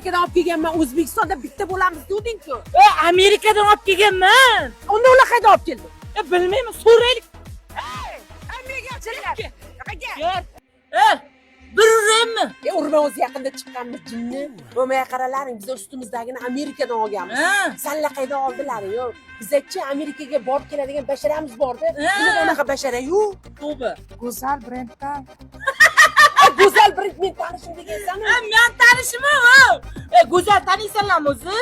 Amerikadan olib kelganman. O'zbekistonda bitta bo'lamiz deging-ku. Amerikadan olib kelganman. Unda ular qayerdan olib keldi? Bilmayman, so'raylik. Kel. Bir uraymi? Urma o'zi yaqinda chiqqanmiz jinni. Bo'lmay qaralaring, biz ustimizdagini Amerikadan olganmiz. Sanlar qayerdan oldilaring? Yo'q. Bizcha Amerikaga borib keladigan basharamiz bor-da. Bunda unaqa bashara yo'q. To'g'ri. Go'zal brenddan. Go'zal brend men tanishim degansan-ku. Men tanishimmi? Go'zal taniysanlarmi o'zi?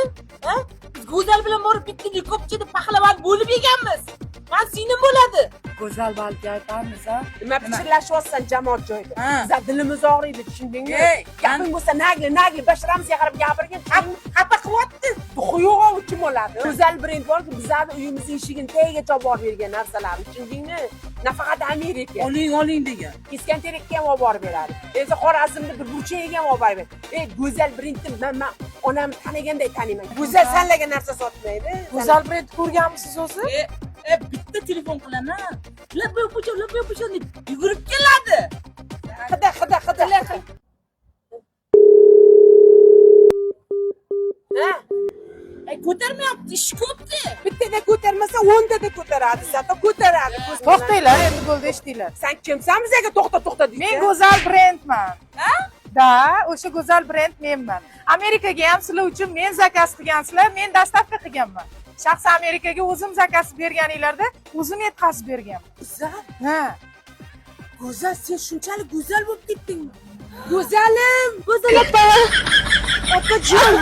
Biz Go'zal bilan borib bitta ko'pchida pahlavon bo'lib yeganmiz. Men singlim bo'ladi. Go'zal balki aytamiz, ha? Nima pichirlashyapsan jamoat joyida? Bizlar dilimiz og'riydi, tushundingmi? Gaping bo'lsa nagli basharamizga qarab gapirgin. Xafa qilyapti. Yo'q, u kim bo'ladi? Go'zal brend borki, bizlarning uyimizning eshigini tagigacha olib borib bergan narsalarni, tushundingmi? Nafaqat Amerika. Oling degan. Kesgan terakka ham olib borib beradi. Endi Xorazmda bir burchagiga ham olib borib beradi. Go'zal brendni men onam taniganday taniyman. Go'zal sanlarga narsa sotmaydi. Go'zal brend ko'rganmisiz o'zi? Bitta telefon qilaman. Lab yo'q deb yugurib keladi. Xida. Ha? Ko'tarmayapti, ish ko'pdi. Bittada ko'tarmasa 10 tada ko'taradi. Zato ko'taradi. To'xtanglar, endi bo'ldi eshtinglar. Sen kimsan bizga to'xta deysan? Men Go'zal brendman. Da, o'sha Go'zal brend menman. Amerikaga ham sizlar uchun men zakaz qilgansizlar, men dastavka qilganman. Shaxsan Amerikaga o'zim zakaz berganinglarda o'zim yetkazib berganman. Go'zal. Ha. Go'zal, sen shunchalik go'zal bo'lib ketdingmi? Go'zalim, Go'zal opa. opajon.